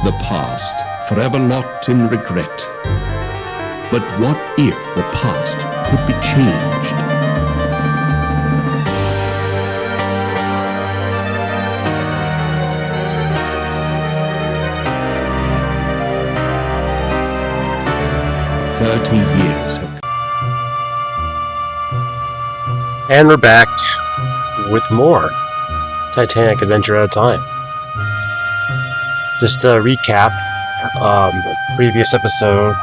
the past, forever locked in regret. But what if the past could be changed? Years have... And we're back with more Titanic Adventure at a Time. Just to recap, the previous episode,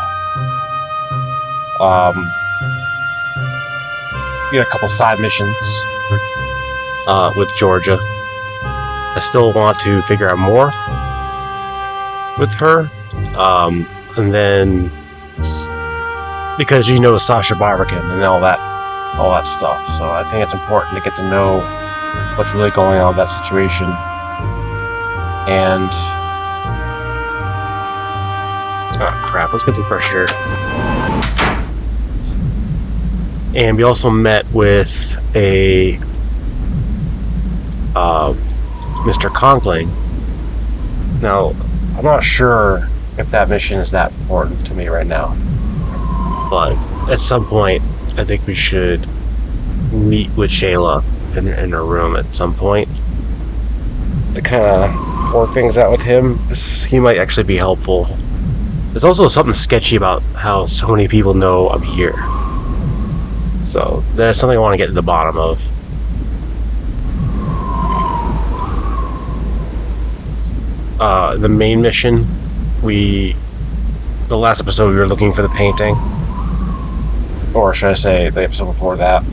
we had a couple side missions with Georgia. I still want to figure out more with her, and then because you know Sasha Barbican and all that stuff, so I think it's important to get to know what's really going on with that situation. And oh crap, let's get some fresh air. And we also met with a Mr. Conkling. Now, I'm not sure if that mission is that important to me right now, but at some point I think we should meet with Shayla in her room at some point to kind of work things out with him. He might actually be helpful. There's also something sketchy about how so many people know I'm here, so that's something I want to get to the bottom of. The main mission, the last episode we were looking for the painting, or should I say the episode before that,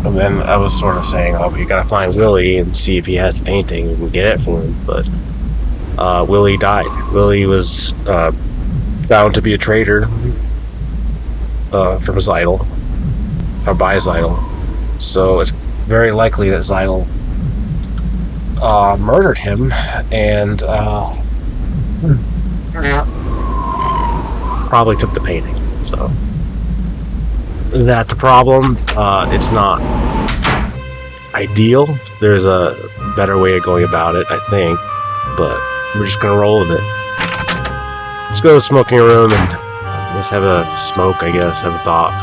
and then I was sort of saying, oh, we gotta find Willie and see if he has the painting and get it for him, but Willie died. Willie was found to be a traitor from Zeidel, or by Zeidel, so it's very likely that Zeidel murdered him and probably took the painting. So that's a problem. It's not ideal. There's a better way of going about it, I think, but we're just gonna roll with it. Let's go to the smoking room and just have a smoke, I guess, have a thought.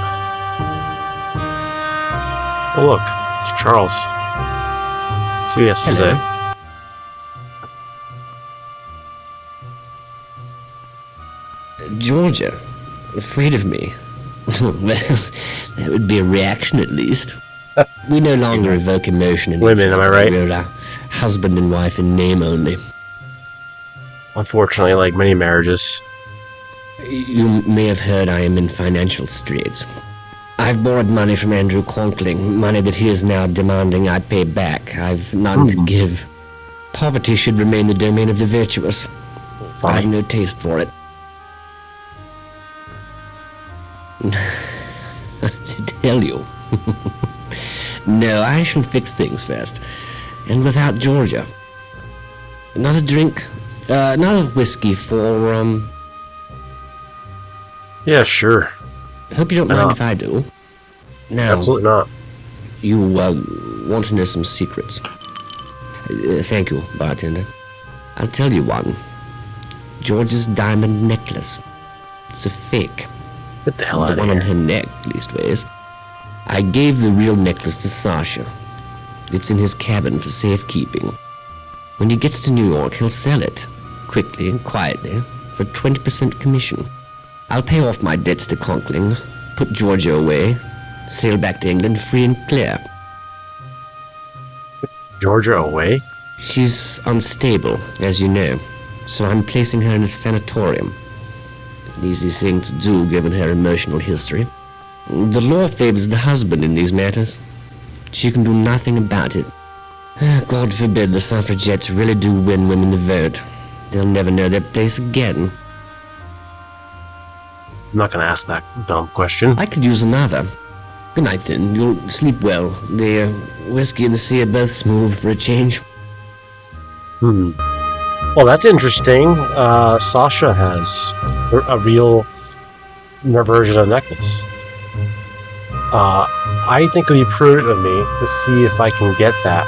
Oh look, it's Charles. See what he has to say. Georgia, afraid of me? Well, that would be a reaction at least. We no longer evoke emotion in women, am I right? We're husband and wife in name only. Unfortunately, like many marriages. You may have heard I am in financial straits. I've borrowed money from Andrew Conkling, money that he is now demanding I pay back. I've none to give. Poverty should remain the domain of the virtuous. Fine. I have no taste for it. To tell you. No, I shall fix things first. And without Georgia. Another drink? Another whiskey for, Yeah, sure. Hope you don't mind if I do. Now, absolutely not. You, want to know some secrets. Thank you, bartender. I'll tell you one. George's diamond necklace. It's a fake. Get the hell out of here. The one here. on her neck, leastways. I gave the real necklace to Sasha. It's in his cabin for safekeeping. When he gets to New York, he'll sell it, quickly and quietly, for 20% commission. I'll pay off my debts to Conkling, put Georgia away, sail back to England free and clear. Georgia away? She's unstable, as you know, so I'm placing her in a sanatorium. An easy thing to do, given her emotional history. The law favors the husband in these matters. She can do nothing about it. God forbid the suffragettes really do win women the vote. They'll never know their place again. I'm not gonna ask that dumb question. I could use another. Good night, then. You'll sleep well. The whiskey and the sea are both smooth for a change. Well, that's interesting. Sasha has a real version of necklace. I think it would be prudent of me to see if I can get that.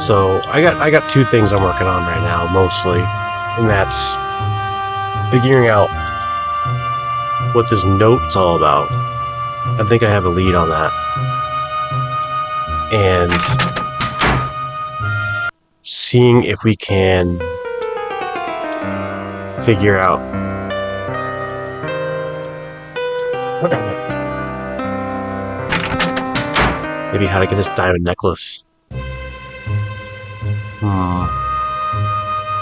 So I got two things I'm working on right now, mostly, and that's figuring out what this note's all about. I think I have a lead on that. And seeing if we can figure out maybe how to get this diamond necklace.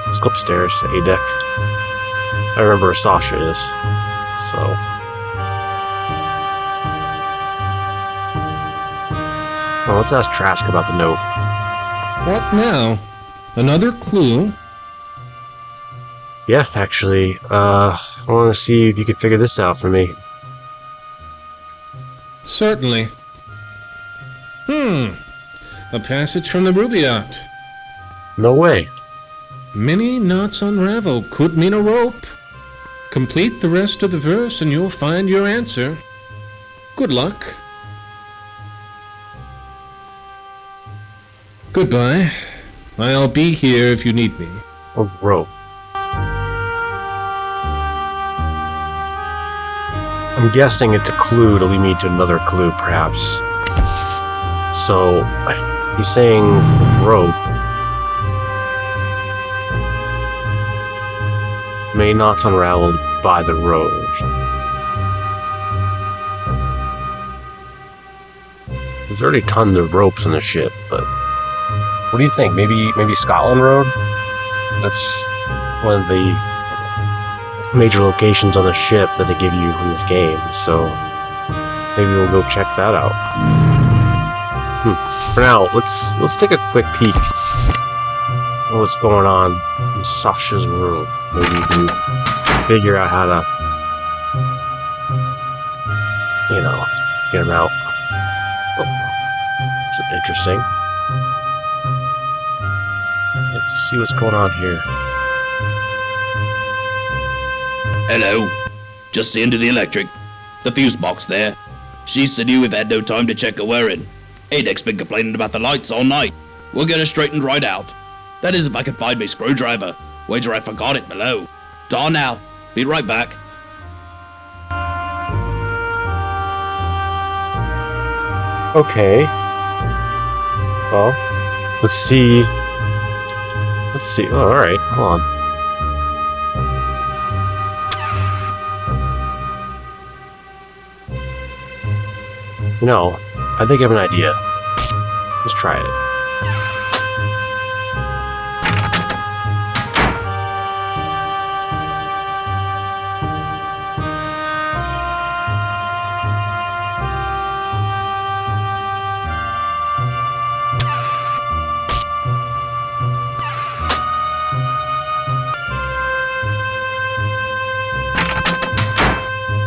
Let's go upstairs to A deck. I remember where Sasha is, so. Well, let's ask Trask about the note. What now? Another clue? Yeah, actually, I want to see if you could figure this out for me. Certainly. A passage from the Rubaiyat. No way. Many knots unravel could mean a rope. Complete the rest of the verse and you'll find your answer. Good luck. Goodbye. I'll be here if you need me. A rope. I'm guessing it's a clue to lead me to another clue, perhaps. So, he's saying rope. Many knots unraveled by the road. There's already tons of ropes on the ship, but what do you think? Maybe Scotland Road? That's one of the major locations on the ship that they give you in this game, so maybe we'll go check that out. For now, let's take a quick peek at what's going on in Sasha's room. Maybe we can figure out how to, you know, get him out. Oh, it's interesting. Let's see what's going on here. Hello. Just seeing to the electric. The fuse box there. She said you've had no time to check her wiring. Adek's been complaining about the lights all night. We'll get her straightened right out. That is if I can find my screwdriver. Wager I forgot it below. Dawn now. Be right back. Okay. Well, let's see. Oh, alright, hold on. No, I think I have an idea. Let's try it.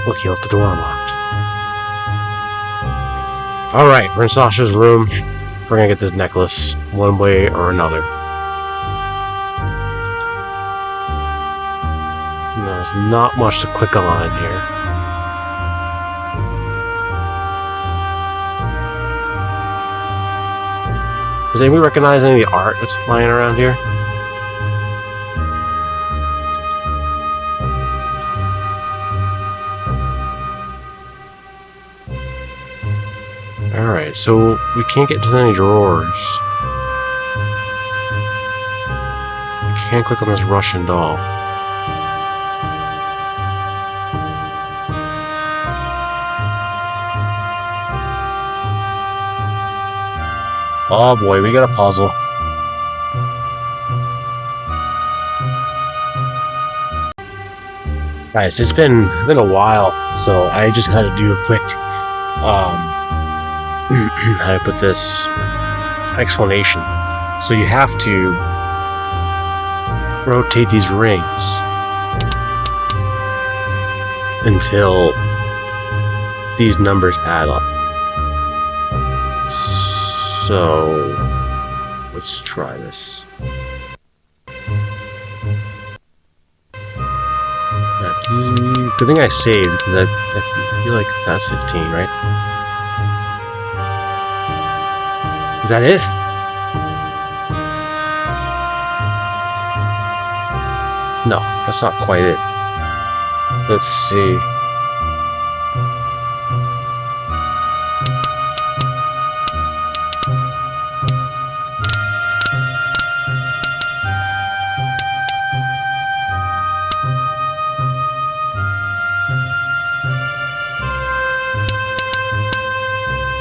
Look, he left the door unlocked. Alright, we're in Sasha's room. We're gonna get this necklace, one way or another. And there's not much to click on in here. Does anybody recognize any of the art that's lying around here? Alright, so we can't get to any drawers. We can't click on this Russian doll. Oh boy, we got a puzzle. Guys, it's been a while, so I just had to do a quick how to put this explanation. So you have to rotate these rings until these numbers add up. So let's try this. Good thing I saved, because I feel like that's 15, right? Is that it? No, that's not quite it. Let's see.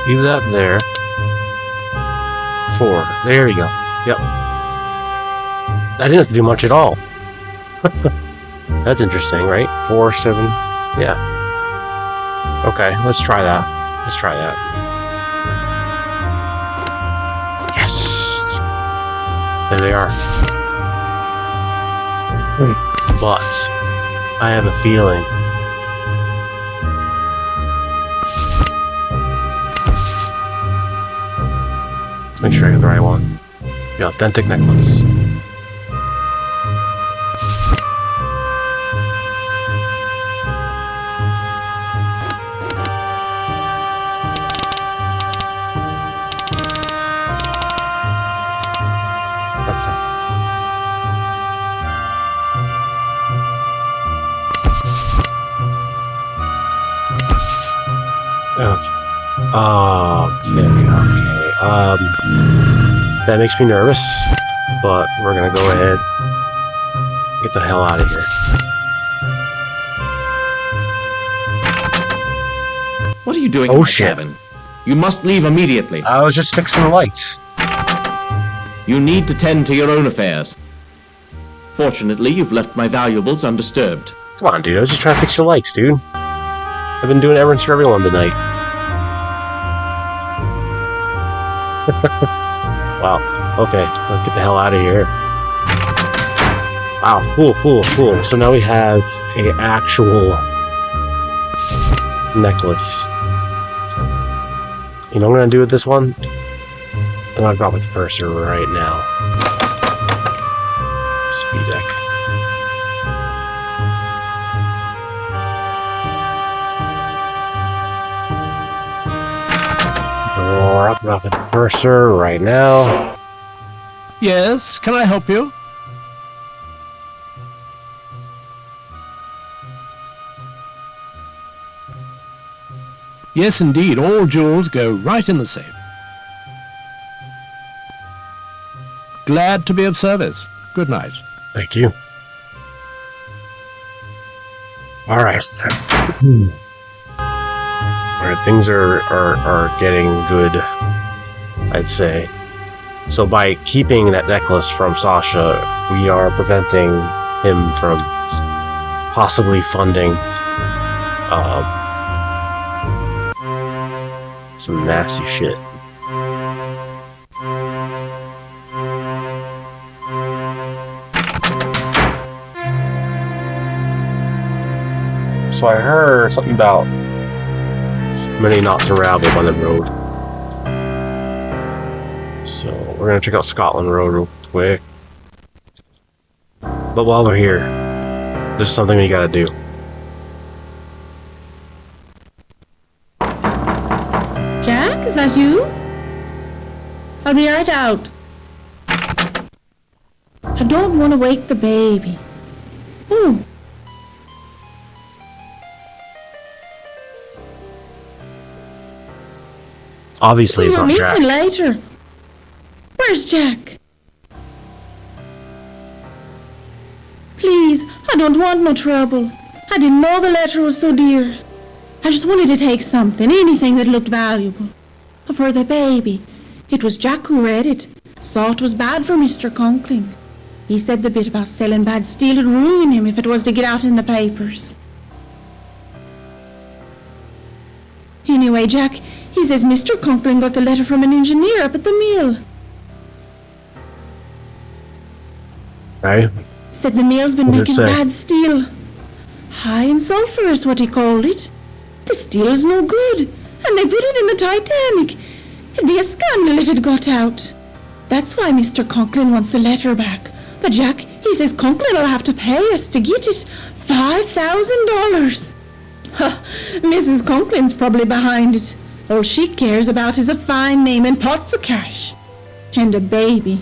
Leave that there. 4. There you go. Yep. I didn't have to do much at all. That's interesting, right? 4, 7. Yeah. Okay, let's try that. Let's try that. Yes! There they are. But I have a feeling. Make sure I get the right one. The authentic necklace. Okay. That makes me nervous, but we're gonna go ahead. Get the hell out of here. What are you doing Oh, in my shit. cabin? You must leave immediately. I was just fixing the lights. You need to tend to your own affairs. Fortunately, you've left my valuables undisturbed. Come on, dude. I was just trying to fix your lights, dude. I've been doing errands for everyone tonight. Wow. Okay, let's get the hell out of here. Wow, cool. So now we have a actual necklace. You know what I'm gonna do with this one? I'm gonna drop it to purser right now. Speed deck. Drop it to purser right now. Yes, can I help you? Yes, indeed. All jewels go right in the safe. Glad to be of service. Good night. Thank you. Alright. Alright, things are getting good, I'd say. So by keeping that necklace from Sasha, we are preventing him from possibly funding some nasty shit. So I heard something about many knots unraveled on the road. So we're gonna check out Scotland Road real quick. But while we're here, there's something we gotta do. Jack, is that you? I'll be right out. I don't want to wake the baby. Ooh. Obviously, it's We're not Jack. meeting later. Where's Jack? Please, I don't want no trouble. I didn't know the letter was so dear. I just wanted to take something, anything that looked valuable. For the baby. It was Jack who read it. Saw it was bad for Mr. Conkling. He said the bit about selling bad steel would ruin him if it was to get out in the papers. Anyway, Jack, he says Mr. Conkling got the letter from an engineer up at the mill. Right? Said the mill's been What did it making say? bad steel. High in sulfur is what he called it. The steel is no good, and they put it in the Titanic. It'd be a scandal if it got out. That's why Mr. Conklin wants the letter back. But Jack, he says Conklin will have to pay us to get it. $5,000. Mrs. Conklin's probably behind it. All she cares about is a fine name and pots of cash. And a baby.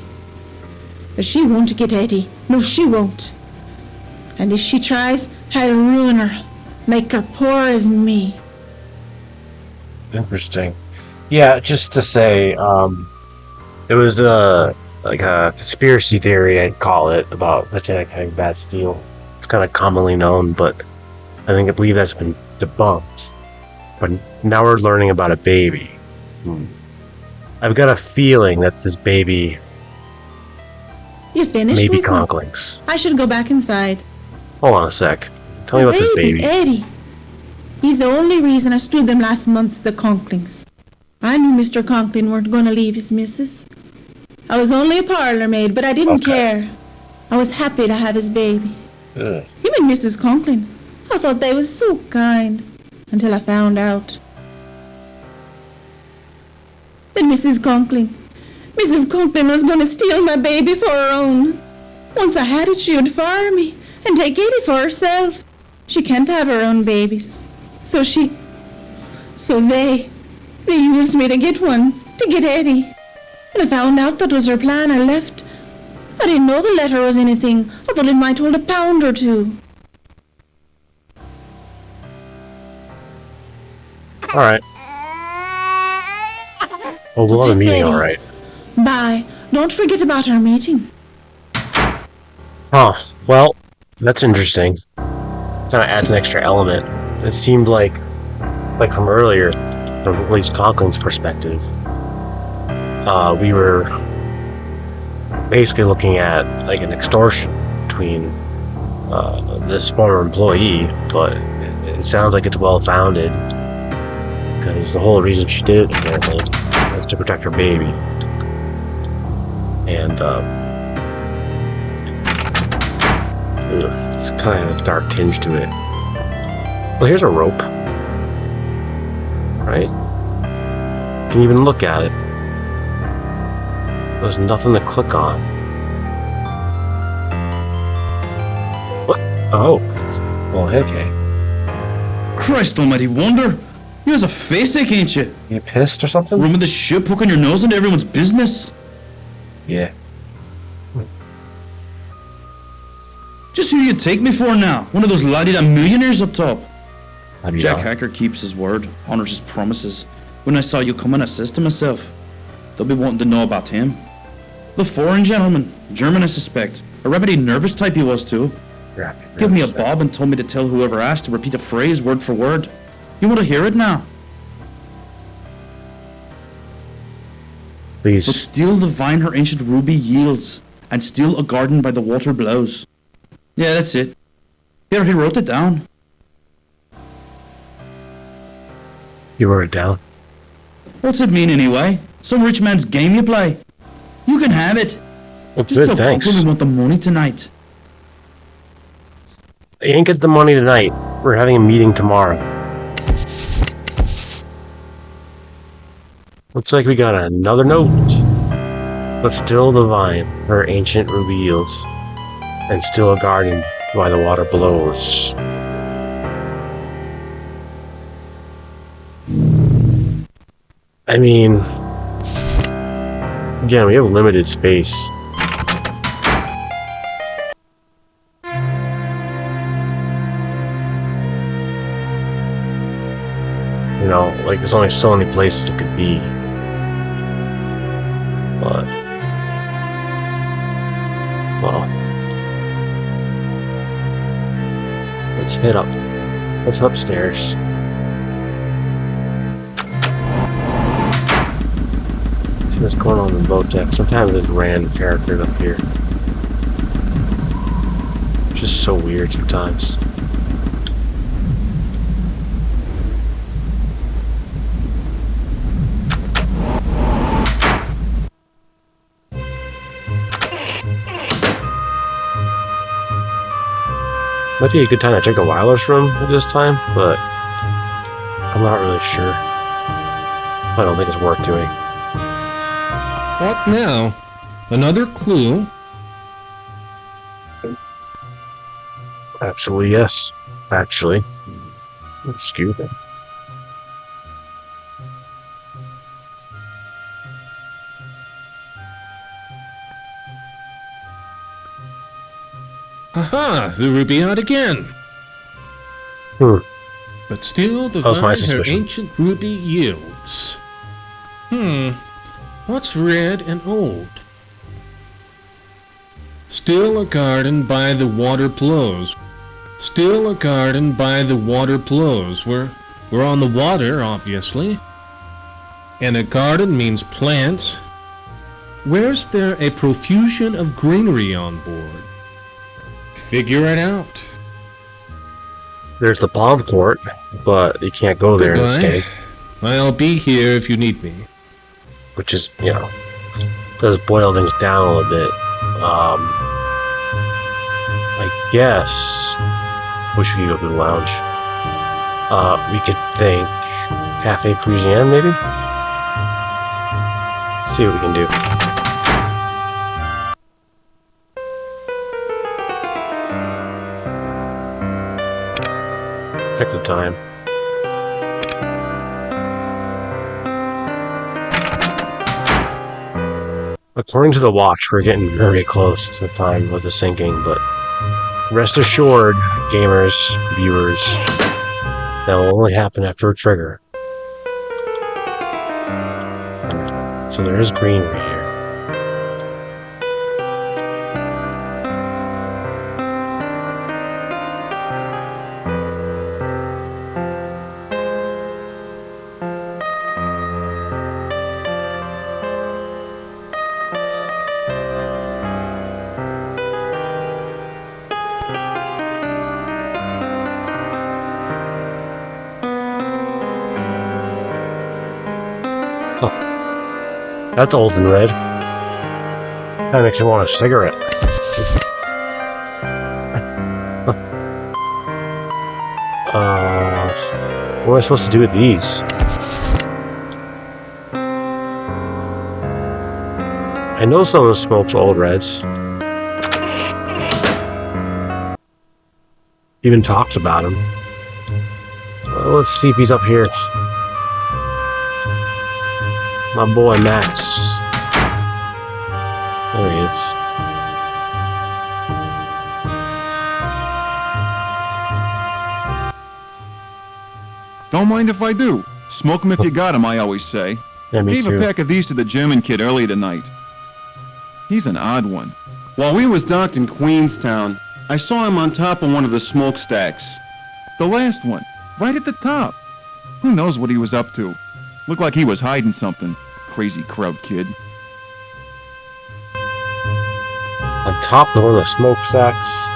But she won't get Eddie. No, she won't. And if she tries, I'll ruin her. Make her poor as me. Interesting. Yeah, just to say, it was like a conspiracy theory, I'd call it, about the Titanic having bad steel. It's kind of commonly known, but I believe that's been debunked. But now we're learning about a baby. I've got a feeling that this baby You finished may be with me? Conkling's. I should go back inside. Hold on a sec. Tell me The about this baby. Eddie. He's the only reason I stood them last month at the Conklings. I knew Mr. Conkling weren't going to leave his missus. I was only a parlour maid, but I didn't care. I was happy to have his baby. Ugh. Him and Mrs. Conkling. I thought they was so kind. Until I found out. That Mrs. Conkling was going to steal my baby for her own. Once I had it, she would fire me and take Eddie for herself. She can't have her own babies. So they used me to get one, to get Eddie. And I found out that was her plan. I left. I didn't know the letter was anything. I thought it might hold a pound or two. Alright. Well, we'll have a Thanks, meeting, Eddie. alright. Bye. Don't forget about our meeting. Huh. Well, that's interesting. Kind of adds an extra element. It seemed like from earlier, from at least Conkling's perspective, we were basically looking at like an extortion between this former employee, but it sounds like it's well-founded, because the whole reason she did it, apparently, was to protect her baby. And, it's kind of a dark tinge to it. Well, here's a rope. Right? You can even look at it. There's nothing to click on. What? Oh. Well, okay. Christ almighty wonder! You has a face ache, ain't you? You pissed or something? Room with the shit poking your nose into everyone's business. Yeah. Just who you take me for now? One of those la-di-da millionaires up top. Have you Jack not? Hacker keeps his word, honors his promises. When I saw you coming, I says to myself, they'll be wanting to know about him. The foreign gentleman, German I suspect. A rapidly nervous type he was too. Give me a bob and told me to tell whoever asked to repeat a phrase word for word. You want to hear it now? But Please. still the vine her ancient ruby yields, and still a garden by the water blows. Yeah, that's it. Here, he wrote it down. You wrote it down? What's it mean anyway? Some rich man's game you play? You can have it. Well, Just good, tell thanks. Conklin we want the money tonight. You ain't get the money tonight. We're having a meeting tomorrow. Looks like we got another note. But still the vine, her ancient ruby yields, and still a garden by the water blows. I mean, again, we have limited space. You know, like there's only so many places it could be. But, well, let's head up. Let's upstairs. See what's going on in the boat deck. Sometimes there's random characters up here. It's just so weird sometimes. Might be a good time to check the wireless room at this time, but I'm not really sure. I don't think it's worth doing. What now? Another clue? Absolutely, yes. Actually. Excuse me. Aha! The ruby out again! But still the That was my vine her suspicion. ancient ruby yields. What's red and old? Still a garden by the water flows. Still a garden by the water flows. We're on the water, obviously. And a garden means plants. Where's there a profusion of greenery on board? Figure it out. There's the palm court, but you can't go there and stay. I'll be here if you need me. Which is, you know, does boil things down a little bit. I guess wish we could go to the lounge. We could think Cafe Parisienne, maybe? See what we can do. Effective time. According to the watch, we're getting very close to the time of the sinking, but rest assured, gamers, viewers, that will only happen after a trigger. So there is greenery here. That's old and red. That makes me want a cigarette. What am I supposed to do with these? I know someone smokes old reds. Even talks about them. Let's see if he's up here. My boy Max. There he is. Don't mind if I do. Smoke 'em if you got 'em, I always say. Yeah, me Gave too. a pack of these to the German kid early tonight. He's an odd one. While we was docked in Queenstown, I saw him on top of one of the smokestacks. The last one, right at the top. Who knows what he was up to? Looked like he was hiding something. Crazy crowd kid. On top of one of the smokestacks.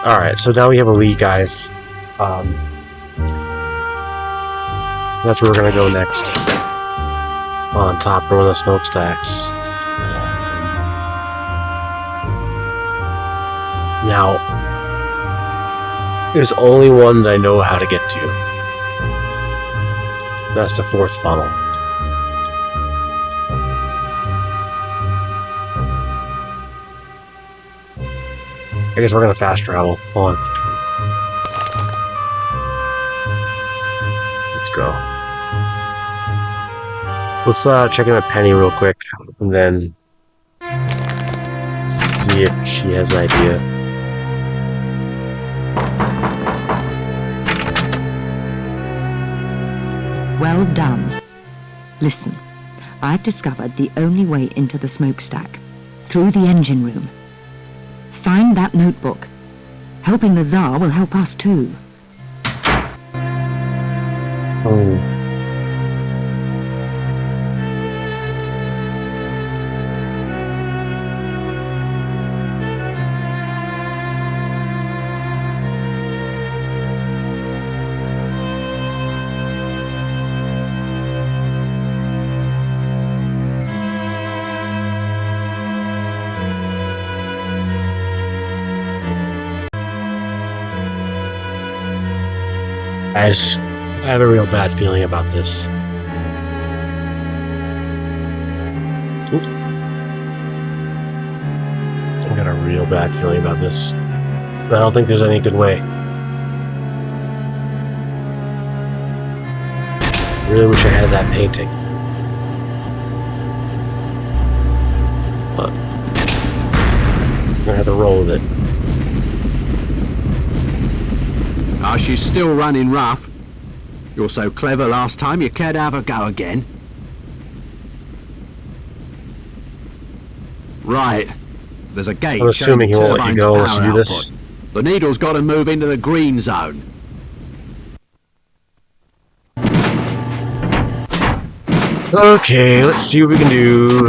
Alright, so now we have a lead, guys. That's where we're gonna go next. On top of one of the smokestacks. Now, there's only one that I know how to get to. That's the fourth funnel. I guess we're gonna fast travel. Hold on. Let's go. Let's check in with Penny real quick, and then see if she has an idea. Well done. Listen, I've discovered the only way into the smokestack, through the engine room. Find that notebook. Helping the Tsar will help us too. Oh. Guys, I have a real bad feeling about this. Oop. I got a real bad feeling about this. I don't think there's any good way. I really wish I had that painting. But I'm gonna have to roll with it. Ah, she's still running rough. You're so clever last time, you can't have a go again. Right. There's a gate I'm assuming he showing the won't let you turbine's go unless you power do this. output. The needle's got to move into the green zone. Okay, let's see what we can do.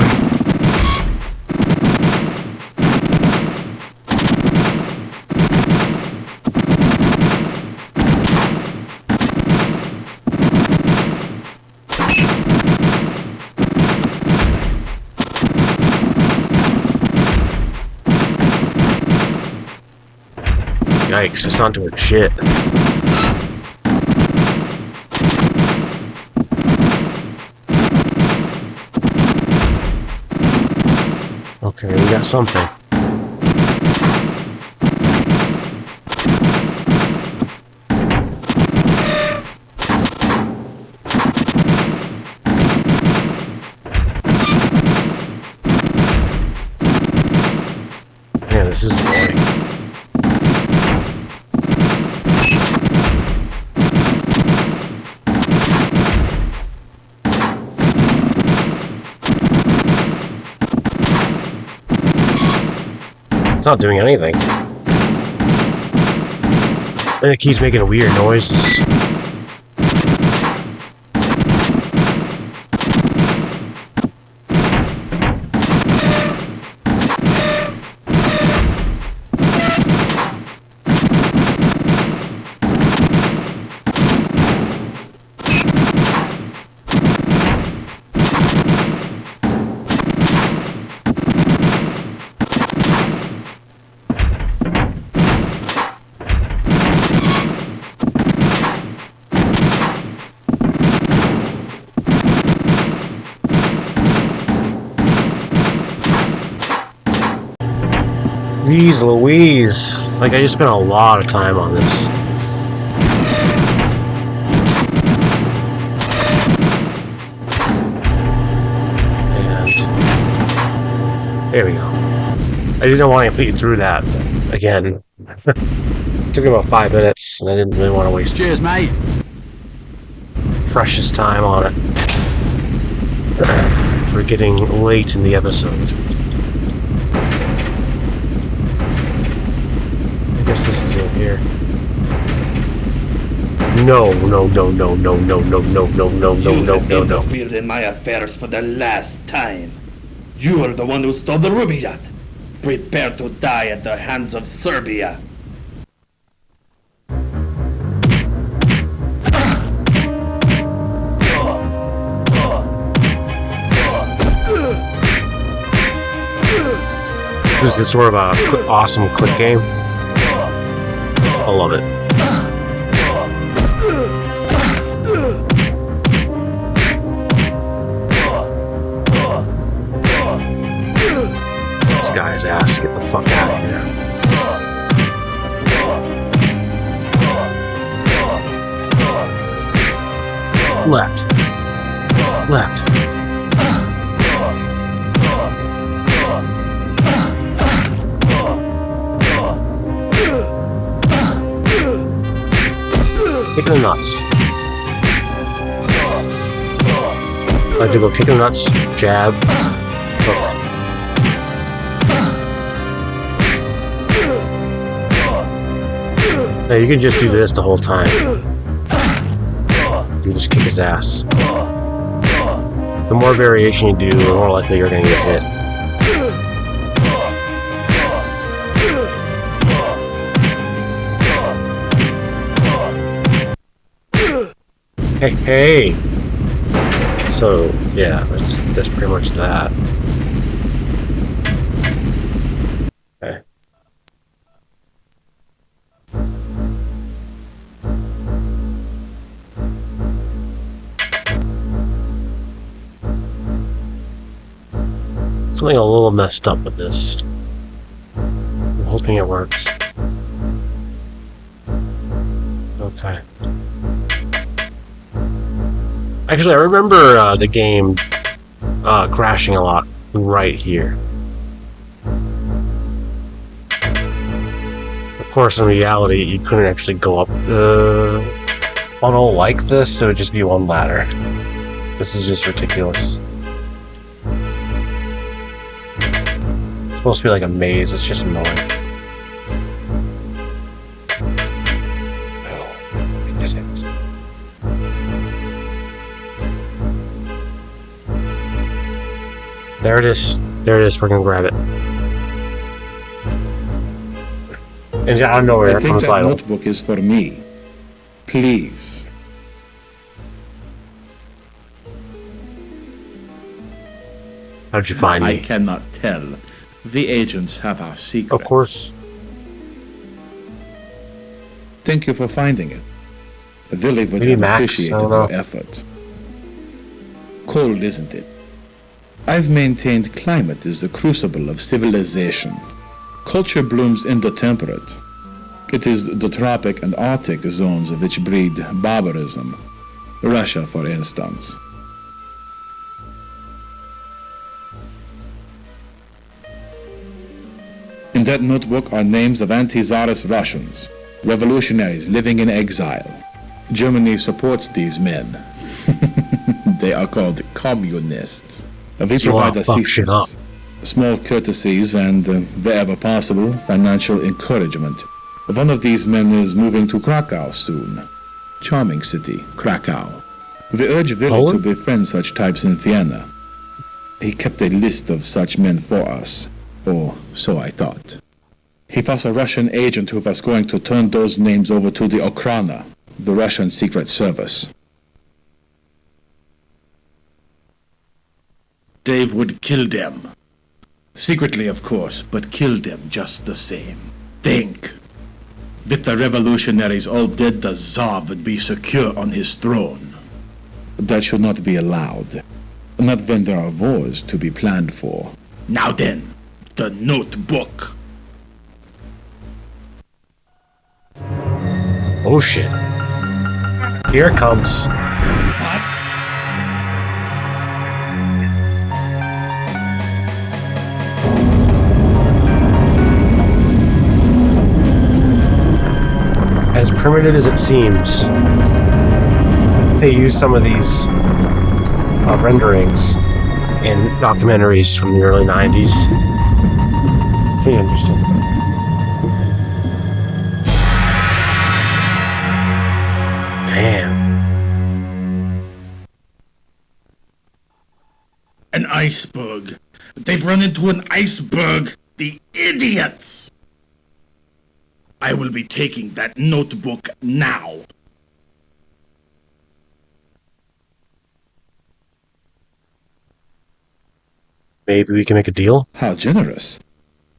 Yikes, it's not doing shit. Okay, we got something. Man, this is annoying. It's not doing anything. And it keeps making weird noises. Jeez Louise. Like, I just spent a lot of time on this. And there we go. I didn't want to put you through that again. It took me about 5 minutes, and I didn't really want to waste Cheers, mate. precious time on it. For getting late in the episode. I guess this is it here. No. You have interfered in my affairs for the last time. You are the one who stole the ruby yacht. Prepare to die at the hands of Serbia. This is sort of a awesome click game. I love it. This guy's ass, get the fuck out of here. Left. Left. Kick in the nuts. I like to go kick in the nuts, jab, hook. Now you can just do this the whole time. You just kick his ass. The more variation you do, the more likely you're gonna get hit. Hey! So, yeah, that's pretty much that. Okay. Something a little messed up with this. I'm hoping it works. Okay. Actually, I remember the game crashing a lot right here. course, in reality, you couldn't actually go up the funnel like this, so it would just be one ladder. This is just ridiculous. It's supposed to be like a maze, it's just annoying. Oh, it is. There it is. There it is. We're gonna grab it. And out of nowhere, I think comes that Lionel. notebook is for me. Please. How'd you find I me? cannot tell. The agents have our secrets. Of course. Thank you for finding it. Willie would Maybe have Max, I appreciated don't know. your effort. Cold, isn't it? I've maintained climate is the crucible of civilization. Culture blooms in the temperate. It is the tropic and Arctic zones which breed barbarism. Russia, for instance. In that notebook are names of anti-Tsarist Russians, revolutionaries living in exile. Germany supports these men. They are called communists. We So provide fuck shit up. assistance, small courtesies, and, wherever possible, financial encouragement. One of these men is moving to Krakow soon. Charming city, Krakow. We urge Willie to Poland? befriend such types in Vienna. He kept a list of such men for us, or so I thought. He was a Russian agent who was going to turn those names over to the Okhrana, the Russian Secret Service. Dave would kill them. Secretly, of course, but kill them just the same. Think. With the revolutionaries all dead, the Tsar would be secure on his throne. That should not be allowed. Not when there are wars to be planned for. Now then, the notebook. Oh shit. Here it comes. What? As primitive as it seems, they use some of these renderings in documentaries from the early 90s. Pretty interesting. Damn. An iceberg. They've run into an iceberg. The idiots! I will be taking that notebook now. Maybe we can make a deal? How generous.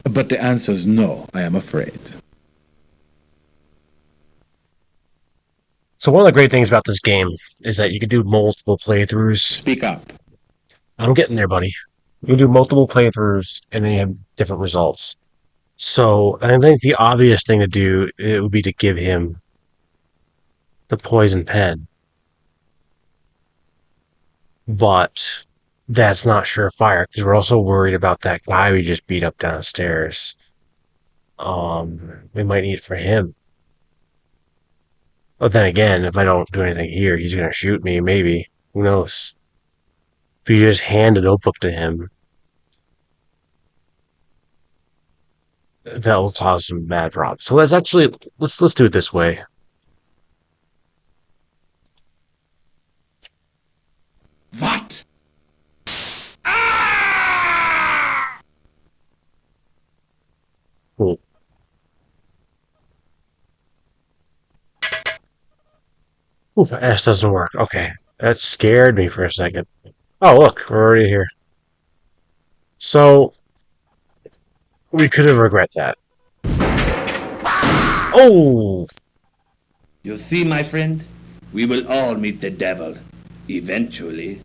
But the answer's no, I am afraid. So one of the great things about this game is that you can do multiple playthroughs. Speak up. I'm getting there, buddy. You can do multiple playthroughs and then you have different results. So I think the obvious thing to do it would be to give him the poison pen. But that's not surefire because we're also worried about that guy we just beat up downstairs. We might need it for him. But then again, if I don't do anything here, he's gonna shoot me, maybe. Who knows? If you just hand a notebook to him, that will cause some bad problems. So let's do it this way. What? Cool. Oof, S doesn't work. Okay. That scared me for a second. Oh, look, we're already here. So, we could have regret that. Oh! You see, my friend, we will all meet the devil. Eventually.